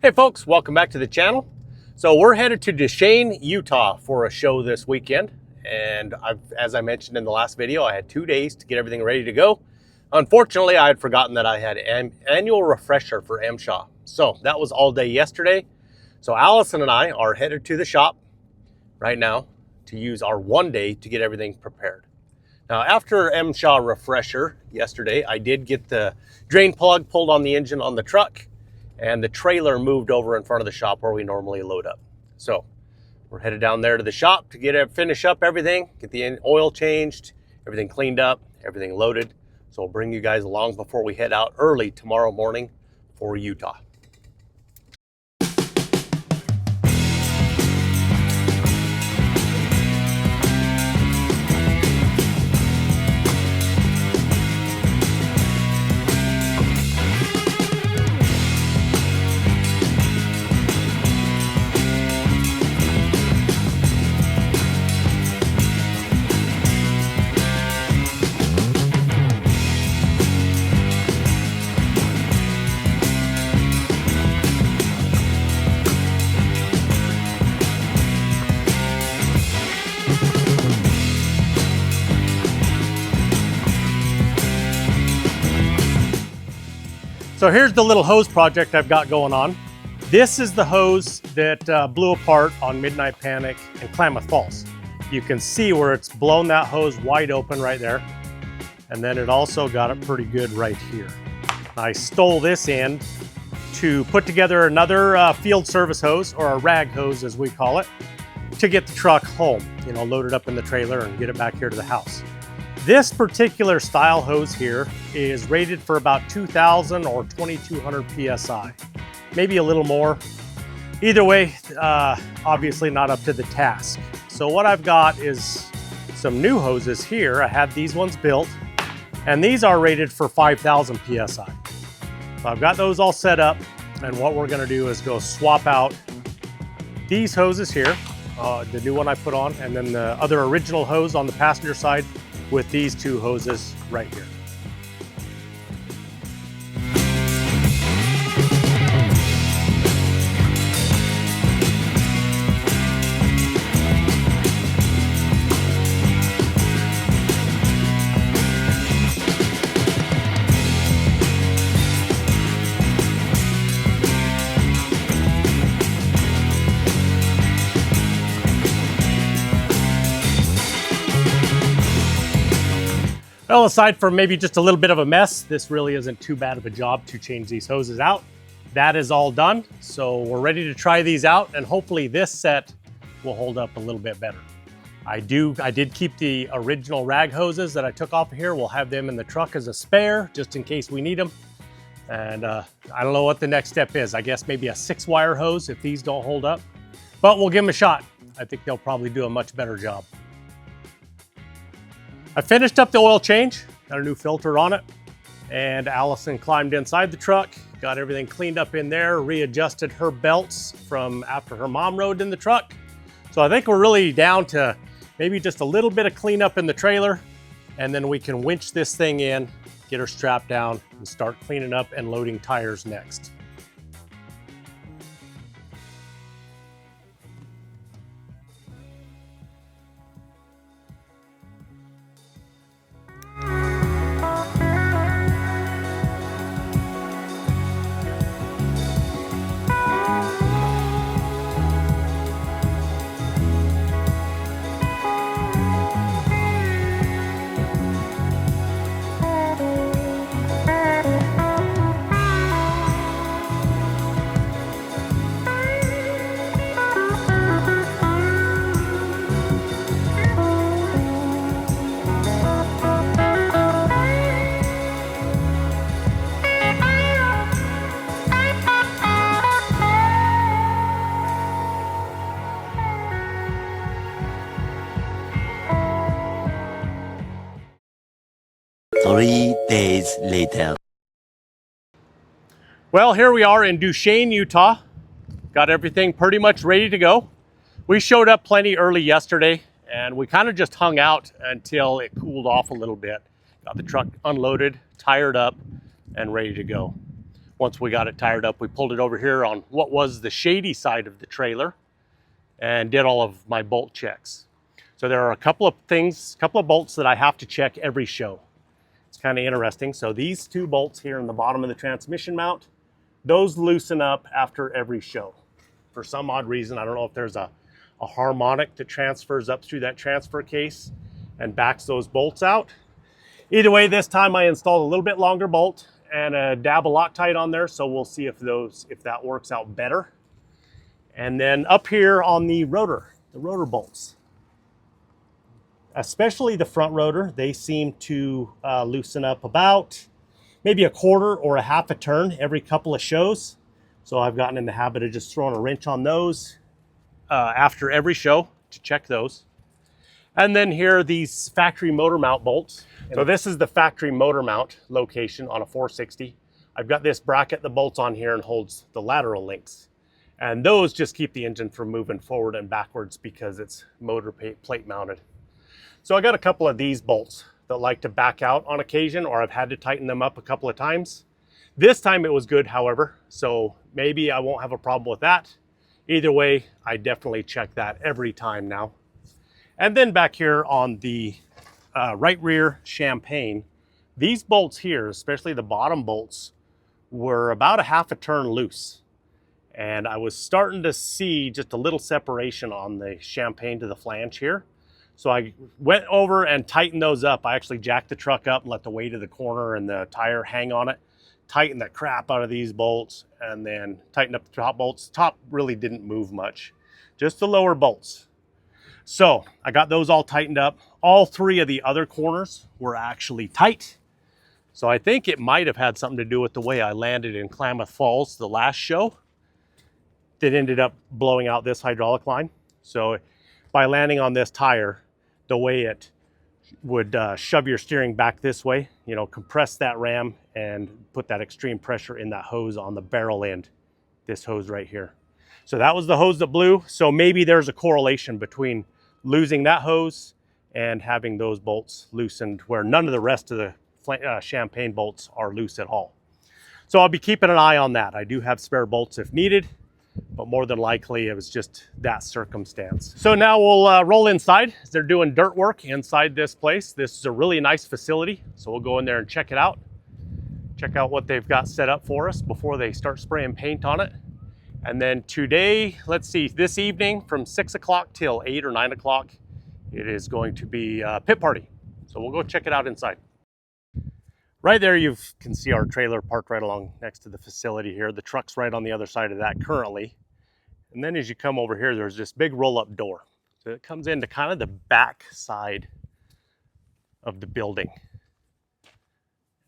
Hey folks, welcome back to the channel. So we're headed to Duchesne, Utah for a show this weekend. And as I mentioned in the last video, I had 2 days to get everything ready to go. Unfortunately, I had forgotten that I had an annual refresher for MSHA. So that was all day yesterday. So Allison and I are headed to the shop right now to use our 1 day to get everything prepared. Now, after MSHA refresher yesterday, I did get the drain plug pulled on the engine on the truck, and the trailer moved over in front of the shop where we normally load up. So we're headed down there to the shop to finish up everything, get the oil changed, everything cleaned up, everything loaded. So we'll bring you guys along before we head out early tomorrow morning for Utah. So here's the little hose project I've got going on. This is the hose that blew apart on Midnight Panic and Klamath Falls. You can see where it's blown that hose wide open right there. And then it also got it pretty good right here. I stole this end to put together another field service hose, or a rag hose as we call it, to get the truck home, load it up in the trailer and get it back here to the house. This particular style hose here is rated for about 2,000 or 2,200 PSI, maybe a little more. Either way, obviously not up to the task. So what I've got is some new hoses here. I had these ones built, and these are rated for 5,000 PSI. So I've got those all set up, and what we're gonna do is go swap out these hoses here, the new one I put on, and then the other original hose on the passenger side with these two hoses right here. Well, aside from maybe just a little bit of a mess, this really isn't too bad of a job to change these hoses out. That is all done. So we're ready to try these out, and hopefully this set will hold up a little bit better. I did keep the original rag hoses that I took off of here. We'll have them in the truck as a spare, just in case we need them. And I don't know what the next step is. I guess maybe a 6-wire hose if these don't hold up, but we'll give them a shot. I think they'll probably do a much better job. I finished up the oil change, got a new filter on it, and Allison climbed inside the truck, got everything cleaned up in there, readjusted her belts from after her mom rode in the truck. So I think we're really down to maybe just a little bit of cleanup in the trailer, and then we can winch this thing in, get her strapped down, and start cleaning up and loading tires next. Three days later. Well, here we are in Duchesne, Utah. Got everything pretty much ready to go. We showed up plenty early yesterday, and we kind of just hung out until it cooled off a little bit. Got the truck unloaded, tired up, and ready to go. Once we got it tired up, we pulled it over here on what was the shady side of the trailer and did all of my bolt checks. So there are a couple of bolts that I have to check every show. It's kind of interesting. So these two bolts here in the bottom of the transmission mount, those loosen up after every show. For some odd reason, I don't know if there's a harmonic that transfers up through that transfer case and backs those bolts out. Either way, this time I installed a little bit longer bolt and a dab of Loctite on there, so we'll see if that works out better. And then up here on the rotor bolts, especially the front rotor, they seem to loosen up about maybe a quarter or a half a turn every couple of shows. So I've gotten in the habit of just throwing a wrench on those after every show to check those. And then here are these factory motor mount bolts. So this is the factory motor mount location on a 460. I've got this bracket that bolts on here and holds the lateral links. And those just keep the engine from moving forward and backwards because it's motor plate mounted. So I got a couple of these bolts that like to back out on occasion, or I've had to tighten them up a couple of times. This time it was good, however, so maybe I won't have a problem with that. Either way, I definitely check that every time now. And then back here on the right rear champagne, these bolts here, especially the bottom bolts, were about a half a turn loose. And I was starting to see just a little separation on the champagne to the flange here. So I went over and tightened those up. I actually jacked the truck up and let the weight of the corner and the tire hang on it. Tighten the crap out of these bolts and then tighten up the top bolts. Top really didn't move much, just the lower bolts. So I got those all tightened up. All three of the other corners were actually tight. So I think it might have had something to do with the way I landed in Klamath Falls the last show that ended up blowing out this hydraulic line. So by landing on this tire, the way it would shove your steering back this way, you know, compress that ram and put that extreme pressure in that hose on the barrel end, this hose right here. So that was the hose that blew. So maybe there's a correlation between losing that hose and having those bolts loosened where none of the rest of the champagne bolts are loose at all. So I'll be keeping an eye on that. I do have spare bolts if needed, but more than likely it was just that circumstance. So now we'll roll inside. They're doing dirt work inside this place. This is a really nice facility, so we'll go in there and check it out. Check out what they've got set up for us before they start spraying paint on it. And then today, let's see, this evening from 6 o'clock till 8 or 9 o'clock, it is going to be a pit party. So we'll go check it out inside. Right there, you can see our trailer parked right along next to the facility here. The truck's right on the other side of that currently. And then as you come over here, there's this big roll-up door. So it comes into kind of the back side of the building.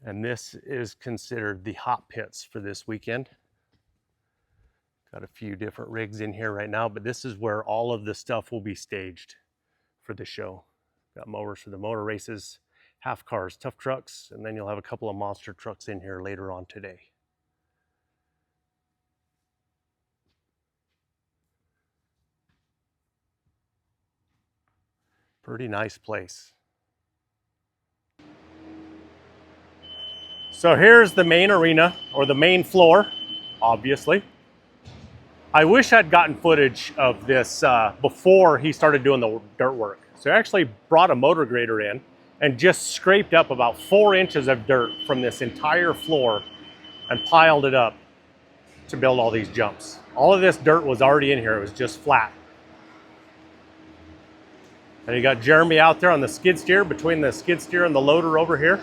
And this is considered the hot pits for this weekend. Got a few different rigs in here right now, but this is where all of the stuff will be staged for the show. Got mowers for the motor races, half cars, tough trucks, and then you'll have a couple of monster trucks in here later on today. Pretty nice place. So here's the main arena, or the main floor, obviously. I wish I'd gotten footage of this before he started doing the dirt work. So I actually brought a motor grader in and just scraped up about 4 inches of dirt from this entire floor and piled it up to build all these jumps. All of this dirt was already in here, it was just flat. And you got Jeremy out there on the skid steer, between the skid steer and the loader over here,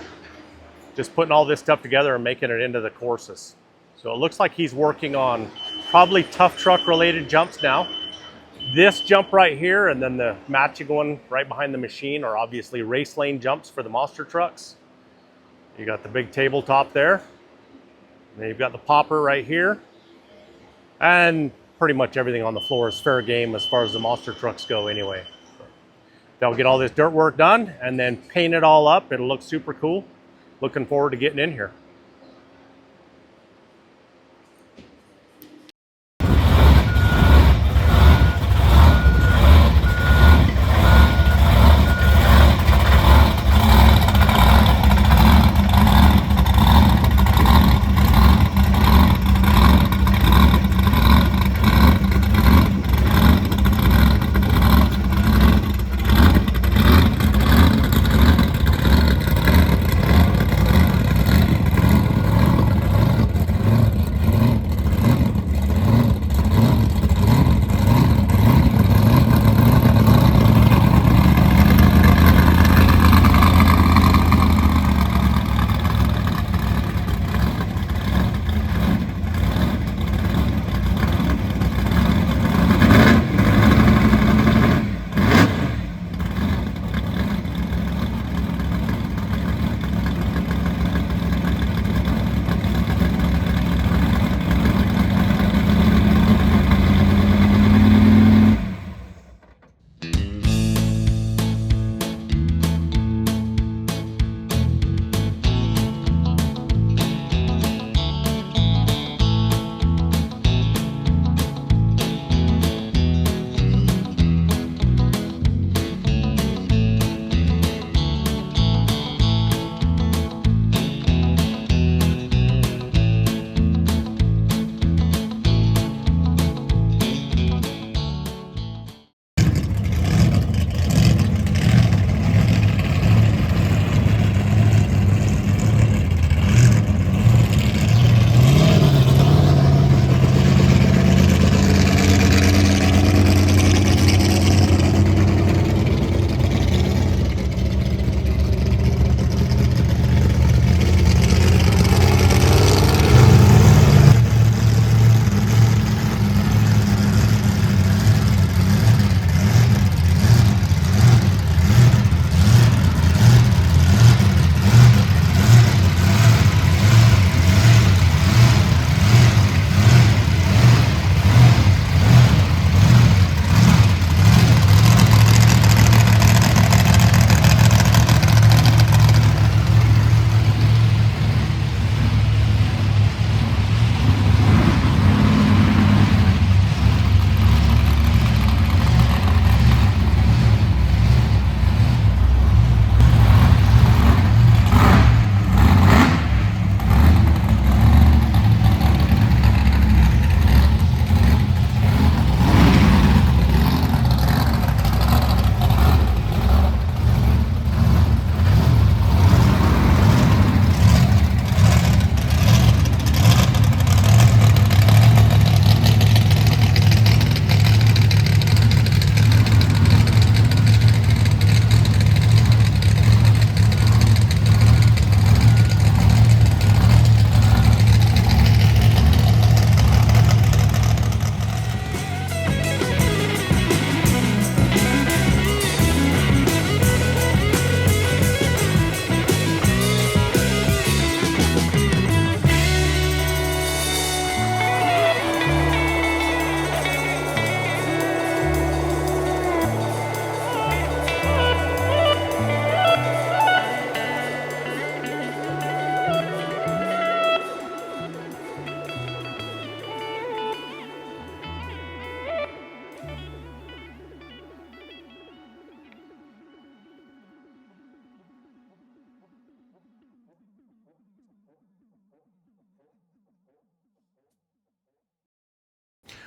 just putting all this stuff together and making it into the courses. So it looks like he's working on probably tough truck related jumps now. This jump right here and then the matching one right behind the machine are obviously race lane jumps for the monster trucks. You got the big tabletop there. And then you've got the popper right here. And pretty much everything on the floor is fair game as far as the monster trucks go anyway. They'll get all this dirt work done and then paint it all up. It'll look super cool. Looking forward to getting in here.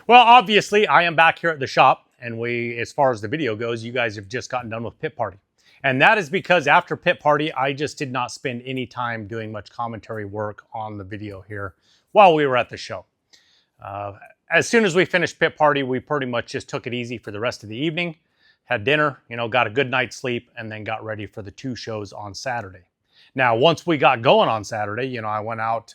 Well, obviously, I am back here at the shop, and as far as the video goes, you guys have just gotten done with pit party. And that is because after pit party, I just did not spend any time doing much commentary work on the video here while we were at the show. As soon as we finished pit party, we pretty much just took it easy for the rest of the evening, had dinner, got a good night's sleep, and then got ready for the 2 shows on Saturday. Now, once we got going on Saturday, I went out,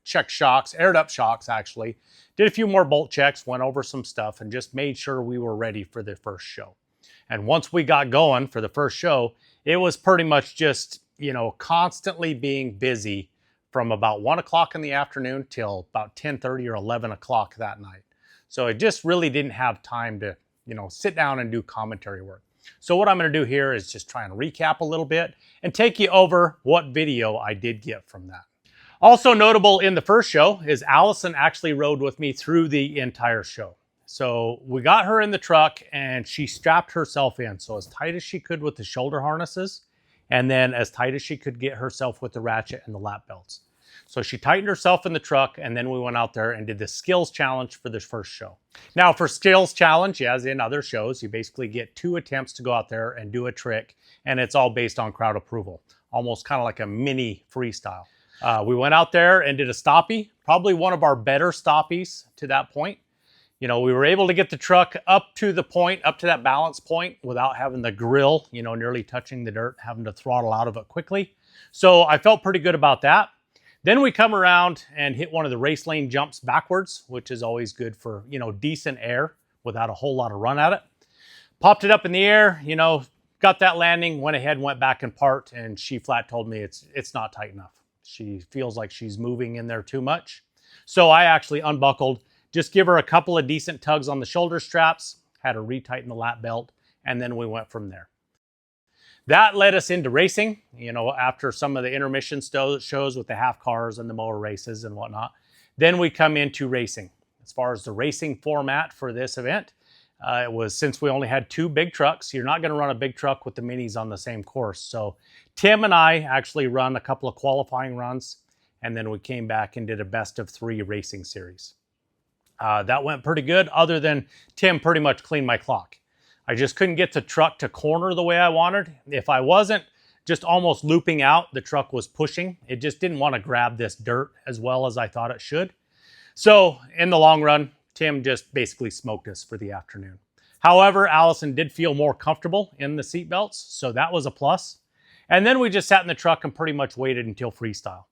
checked shocks, aired up shocks actually, did a few more bolt checks, went over some stuff, and just made sure we were ready for the first show. And once we got going for the first show, it was pretty much just, constantly being busy from about 1 o'clock in the afternoon till about 10:30 or 11 o'clock that night. So it just really didn't have time to, sit down and do commentary work. So what I'm going to do here is just try and recap a little bit and take you over what video I did get from that. Also notable in the first show is Allison actually rode with me through the entire show. So we got her in the truck and she strapped herself in. So as tight as she could with the shoulder harnesses, and then as tight as she could get herself with the ratchet and the lap belts. So she tightened herself in the truck, and then we went out there and did the skills challenge for this first show. Now for skills challenge, as in other shows, you basically get 2 attempts to go out there and do a trick, and it's all based on crowd approval. Almost kind of like a mini freestyle. We went out there and did a stoppie, probably one of our better stoppies to that point. We were able to get the truck up to that balance point without having the grill, nearly touching the dirt, having to throttle out of it quickly. So I felt pretty good about that. Then we come around and hit one of the race lane jumps backwards, which is always good for, decent air without a whole lot of run at it. Popped it up in the air, got that landing, went ahead and went back and parked, and she flat told me it's not tight enough. She feels like she's moving in there too much. So I actually unbuckled, just give her a couple of decent tugs on the shoulder straps, had her retighten the lap belt, and then we went from there. That led us into racing, after some of the intermission shows with the half cars and the mower races and whatnot. Then we come into racing. As far as the racing format for this event, it was, since we only had 2 big trucks, you're not going to run a big truck with the minis on the same course. So Tim and I actually run a couple of qualifying runs, and then we came back and did a best of 3 racing series. That went pretty good, other than Tim pretty much cleaned my clock. I just couldn't get the truck to corner the way I wanted. If I wasn't just almost looping out, the truck was pushing. It just didn't want to grab this dirt as well as I thought it should. So in the long run, Tim just basically smoked us for the afternoon. However, Allison did feel more comfortable in the seat belts, so that was a plus. And then we just sat in the truck and pretty much waited until freestyle.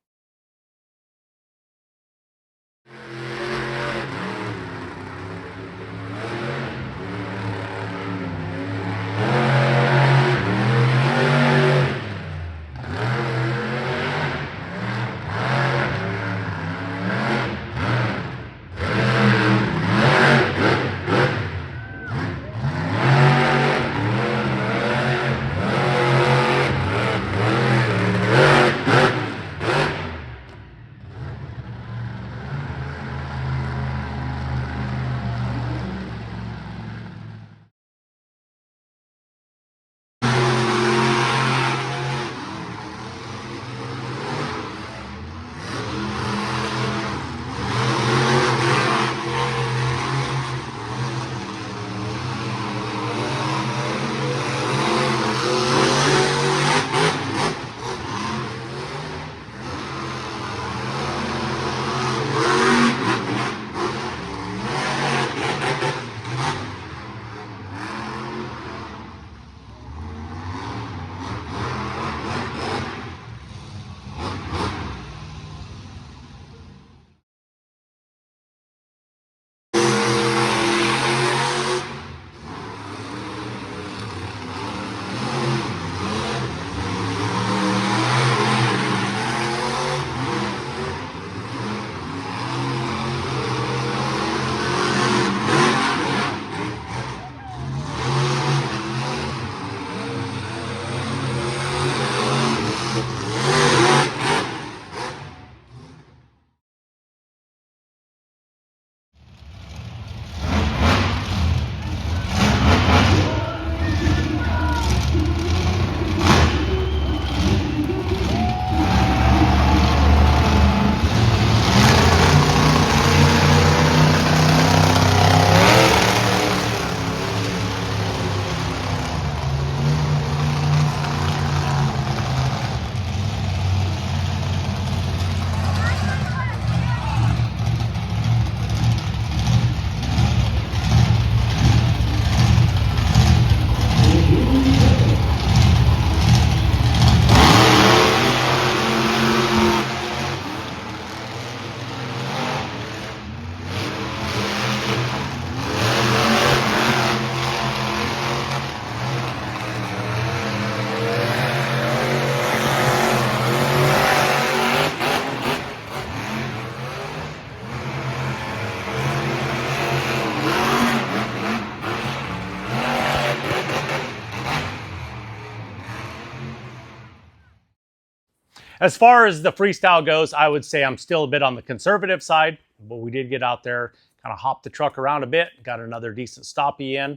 As far as the freestyle goes, I would say I'm still a bit on the conservative side, but we did get out there, kind of hopped the truck around a bit, got another decent stoppie in,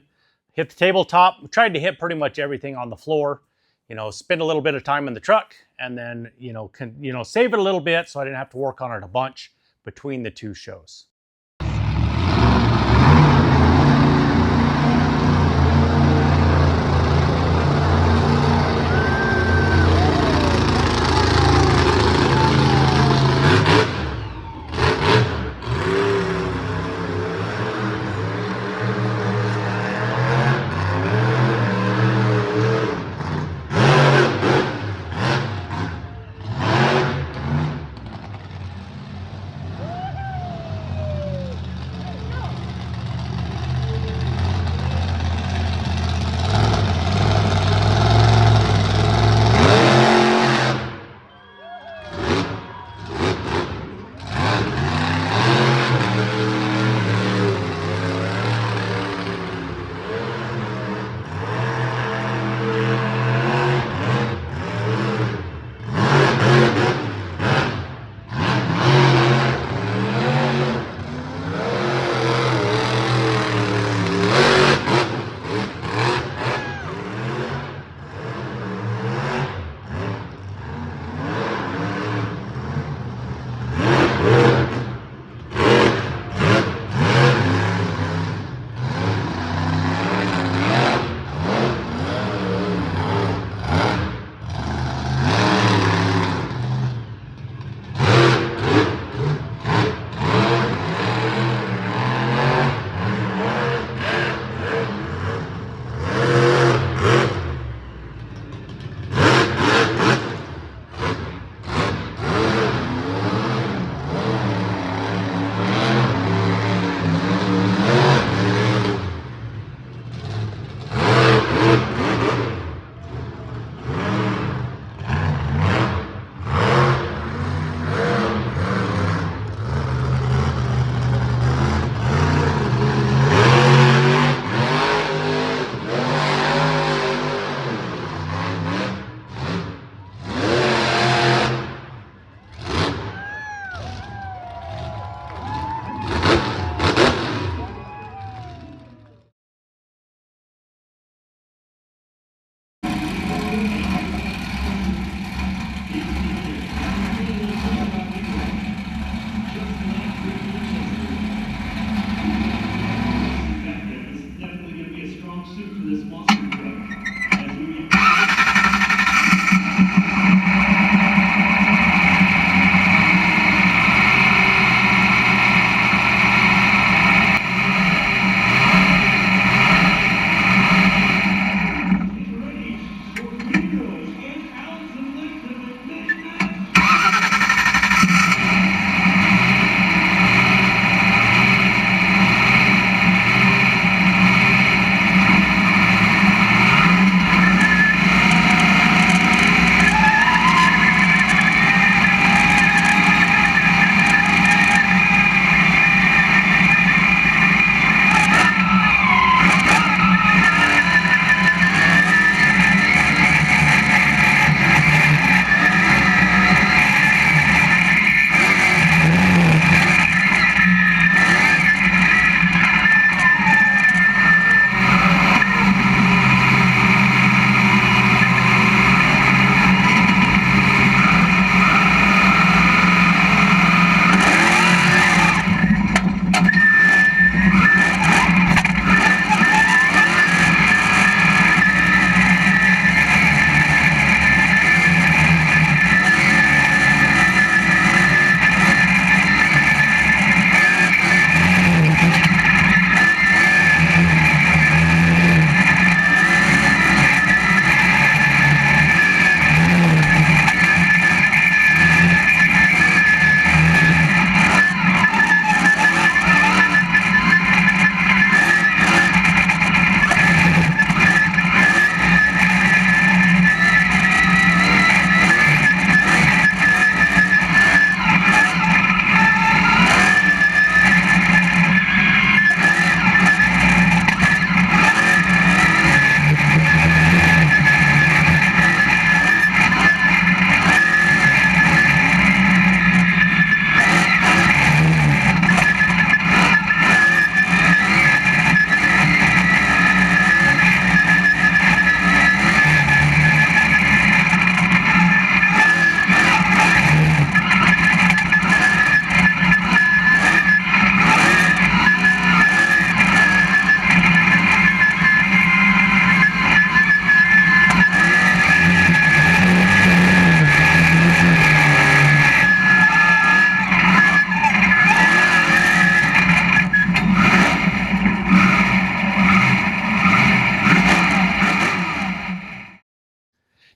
hit the tabletop, tried to hit pretty much everything on the floor, spend a little bit of time in the truck, and then, save it a little bit so I didn't have to work on it a bunch between the two shows.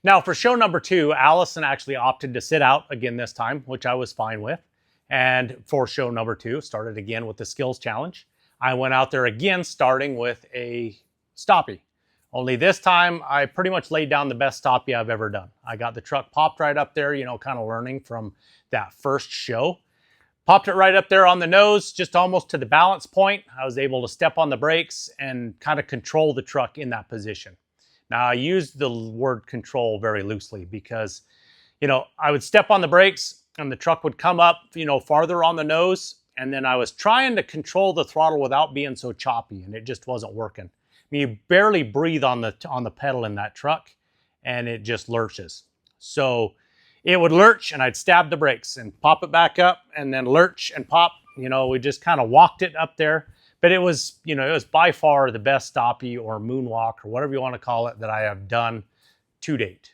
Now for show number 2, Allison actually opted to sit out again this time, which I was fine with. And for show number 2, started again with the skills challenge. I went out there again, starting with a stoppie. Only this time, I pretty much laid down the best stoppie I've ever done. I got the truck popped right up there, kind of learning from that first show. Popped it right up there on the nose, just almost to the balance point. I was able to step on the brakes and kind of control the truck in that position. Now, I used the word control very loosely because, I would step on the brakes and the truck would come up, farther on the nose. And then I was trying to control the throttle without being so choppy, and it just wasn't working. You barely breathe on the pedal in that truck, and it just lurches. So it would lurch, and I'd stab the brakes and pop it back up, and then lurch and pop. We just kind of walked it up there. But it was, it was by far the best stoppie or moonwalk or whatever you want to call it that I have done to date.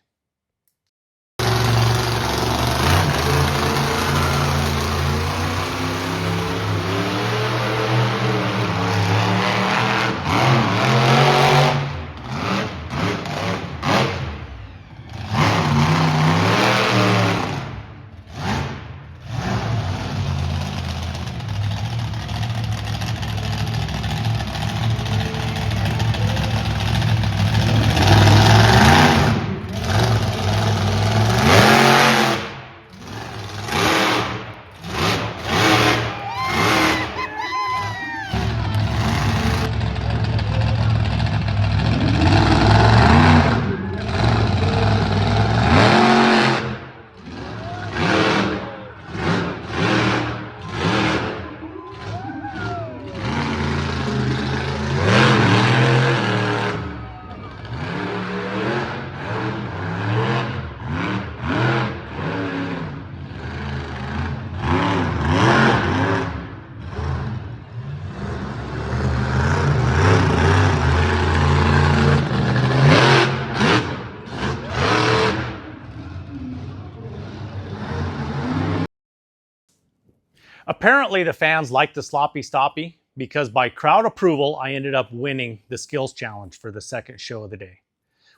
Apparently the fans liked the sloppy stoppie because by crowd approval, I ended up winning the skills challenge for the second show of the day,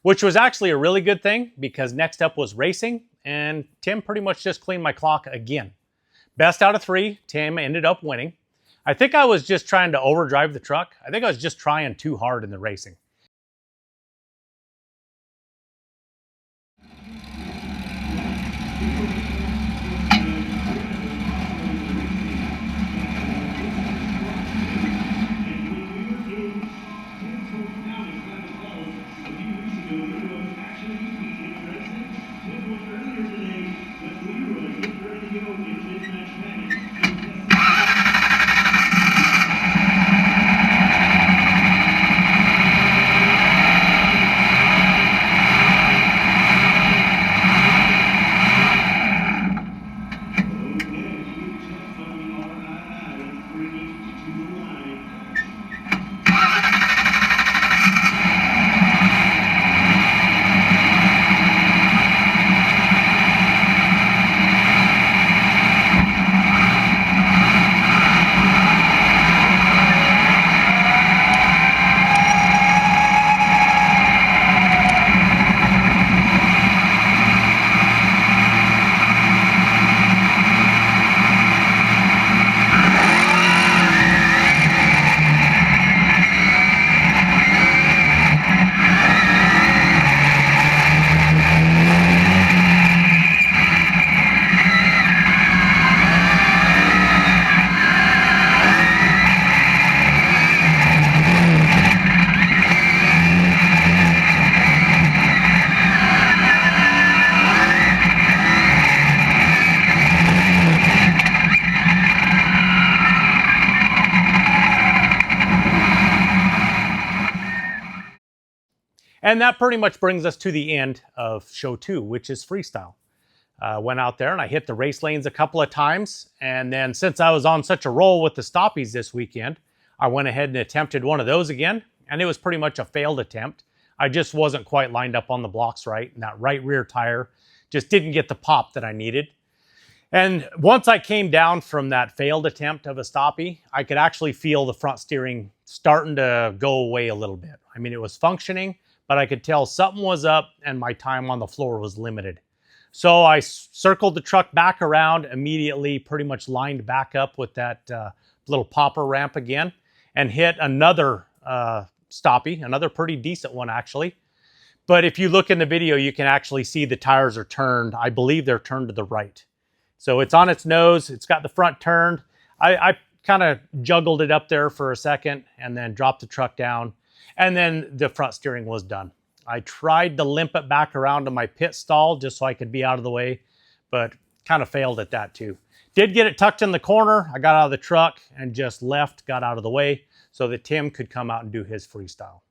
which was actually a really good thing because next up was racing, and Tim pretty much just cleaned my clock again. Best out of 3, Tim ended up winning. I think I was just trying to overdrive the truck. I think I was just trying too hard in the racing. And that pretty much brings us to the end of show 2, which is freestyle. Went out there and I hit the race lanes a couple of times. And then since I was on such a roll with the stoppies this weekend, I went ahead and attempted one of those again. And it was pretty much a failed attempt. I just wasn't quite lined up on the blocks right. And that right rear tire just didn't get the pop that I needed. And once I came down from that failed attempt of a stoppie, I could actually feel the front steering starting to go away a little bit. I mean, it was functioning, but I could tell something was up and my time on the floor was limited. So I circled the truck back around, immediately pretty much lined back up with that little popper ramp again, and hit another stoppie, another pretty decent one actually. But if you look in the video, you can actually see the tires are turned. I believe they're turned to the right. So it's on its nose, it's got the front turned. I kind of juggled it up there for a second and then dropped the truck down, and then the front steering was done. I tried to limp it back around to my pit stall just so I could be out of the way, but kind of failed at that too. Did get it tucked in the corner. I got out of the truck and just left, got out of the way so that Tim could come out and do his freestyle.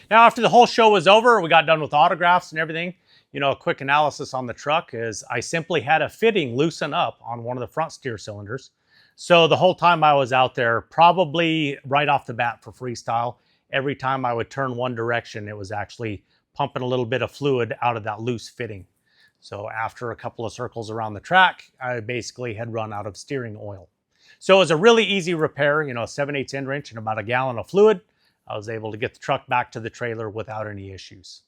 Now, after the whole show was over, we got done with autographs and everything. You know, a quick analysis on the truck is I simply had a fitting loosen up on one of the front steer cylinders. So the whole time I was out there, probably right off the bat for freestyle, every time I would turn one direction, it was actually pumping a little bit of fluid out of that loose fitting. So after a couple of circles around the track, I basically had run out of steering oil. So it was a really easy repair, you know, a 7/8 end wrench and about a gallon of fluid. I was able to get the truck back to the trailer without any issues.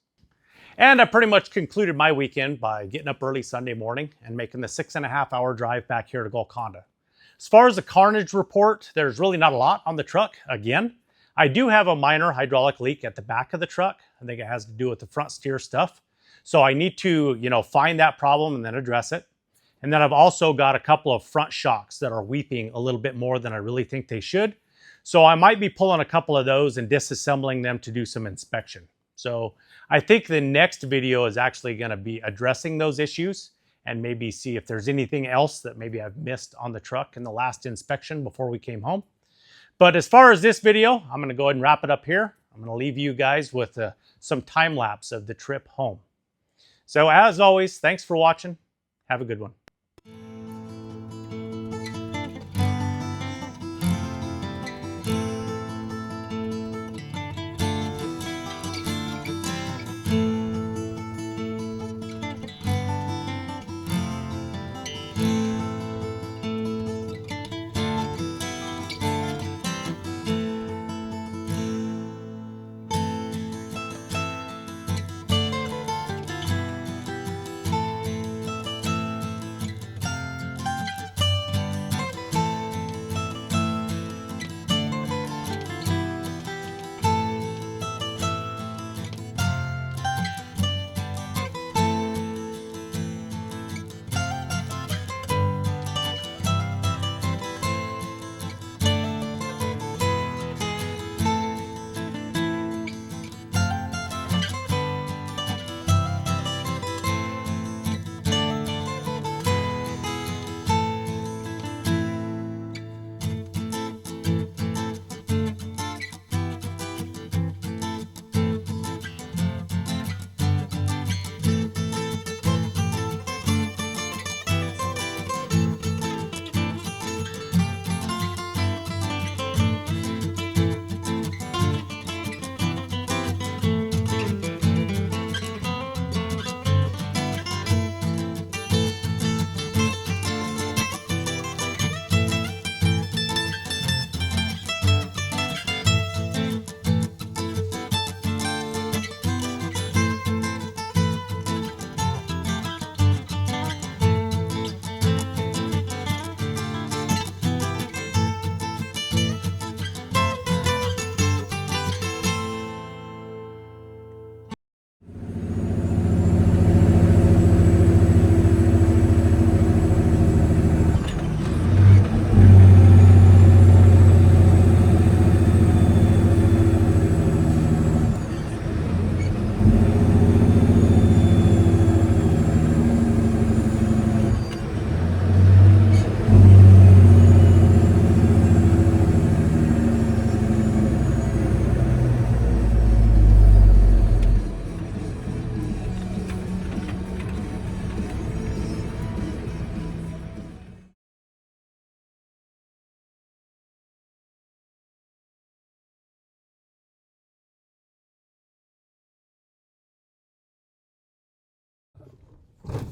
And I pretty much concluded my weekend by getting up early Sunday morning and making the 6.5-hour drive back here to Golconda. As far as the carnage report, there's really not a lot on the truck. Again, I do have a minor hydraulic leak at the back of the truck. I think it has to do with the front steer stuff. So I need to, you know, find that problem and then address it. And then I've also got a couple of front shocks that are weeping a little bit more than I really think they should. So I might be pulling a couple of those and disassembling them to do some inspection. So I think the next video is actually going to be addressing those issues and maybe see if there's anything else that maybe I've missed on the truck in the last inspection before we came home. But as far as this video, I'm going to go ahead and wrap it up here. I'm going to leave you guys with some time lapse of the trip home. So as always, thanks for watching. Have a good one.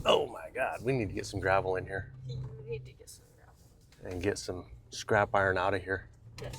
Oh my God, we need to get some gravel in here. You need to get some gravel. And get some scrap iron out of here. Yes.